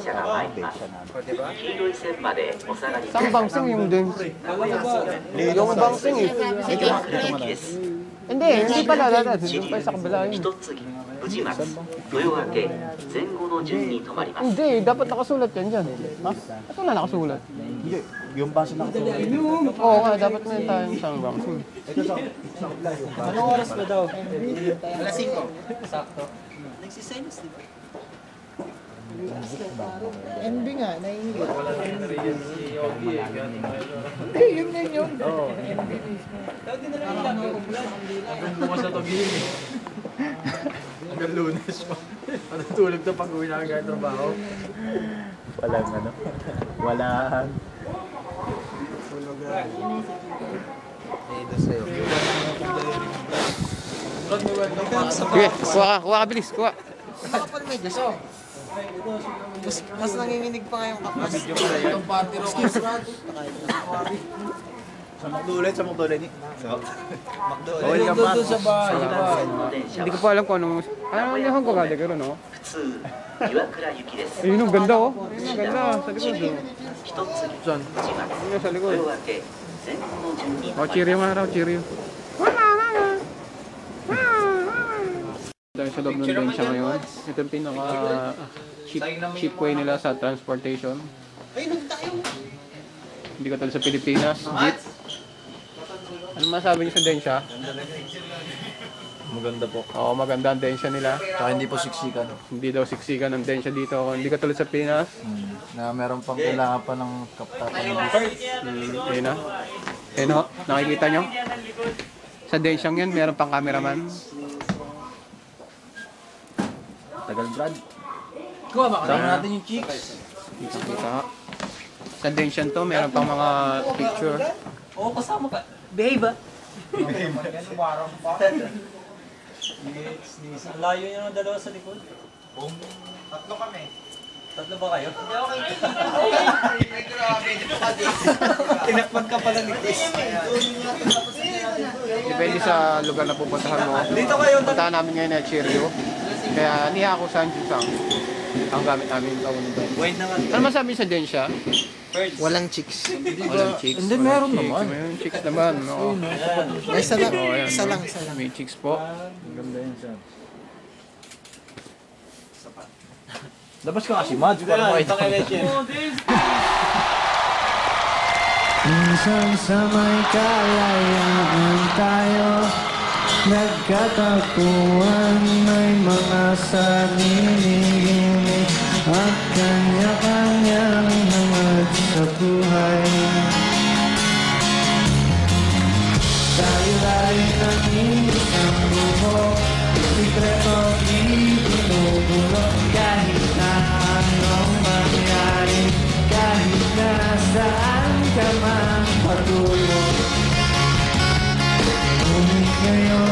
車が参ります。黄色い線までお下がりくだ Saan さい。 bangsing yung dun? 名古屋線 Yung bangsing eh. 関枕駅です。 Hindi pala dada. 千 Doon pa sa kabila yun. 一つぎ、宇治松、豊明、前後の順に止まります。 Hindi, dapat nakasulat yan dyan. Ha? Ito na nakasulat. Hindi, yung base nakasulat. Oo nga, dapat na yung tayong isang bangsing. Ito sa kabila yung base. Anong oras ba daw? Alas 5. Sakto. Nagsiselos, di ba? NB nga, naiingit. Hindi, yun din yun. Oo. NB mismo. Daw din na lang yung Hanggang bukas na tagilin eh. Hanggang Lunes pa. Matutulog na pag uwi na hanggang trabaho. Walang ano. Walang. Sige, kuha ka bilis, kuha. Nakapal medyo so. Mas nanginginig pa ngayong kapas. Itong party rock. Sa McDulet, sa McDulet ni. So, Bawal ka pa. Sa bahay. Hindi ko pa alam kung anong... Ano yung Hong Kong gada gano'n, no? 普通、岩倉行きです。 Ayun, ang ganda, oh. Ang ganda, sa likod, oh. 一つぎ、 Saan? 宇治松、 Ayun, sa likod. 豊明、前後の順に止 Oh, まり cheerio ます。 nga raw, cheerio. Dahil sa loob ng bensya ngayon, ito yung pinaka-cheap way nila sa transportation. Hindi ka sa Pilipinas, jeep. Ano masabi niyo sa densya? maganda po. Oo, maganda ang densya nila. Saka hindi po siksikan. Hindi daw siksikan ang densya dito. Hindi ka tulad sa Pinas. Na meron pang kailangan pa ng kaptatan ng Ayun na. Ayun o, nakikita nyo? Sa densyang yan, meron pang cameraman. tagal Brad. Kuha ba? Kasama natin yung chicks. Kita. Sa densyan to, meron pang mga picture. Oo, kasama ka. Behave ah. Ang layo nyo ng dalawa sa likod. Tatlo kami. Tatlo ba kayo? Tinakpan ka pala ni Chris. Depende sa lugar na pupuntahan mo. Dito kayo. Puntahan namin ngayon na Cheerio. Kaya niya ako sa Anjusang. Ang gamit namin yung taon doon. Wait naman. Ano masabi sa densya? Walang chicks. Walang chicks. Hindi, meron chicks. naman. Mayroon chicks naman. Oo. Isa lang. Oo, ayan. Isa lang. Isa lang. May chicks po. Maganda yun siya. Labas ka kasi, Mads. Para makita ka. Minsan sa may kalayaan tayo nagkatapuan, may mga sarili at kanya-kanyang hangad sa buhay. Tayo ay ng isang buhok, sikreto di binubulok. Kahit na anong mangyari, kahit na saan ka man patulog, ngunit ngayon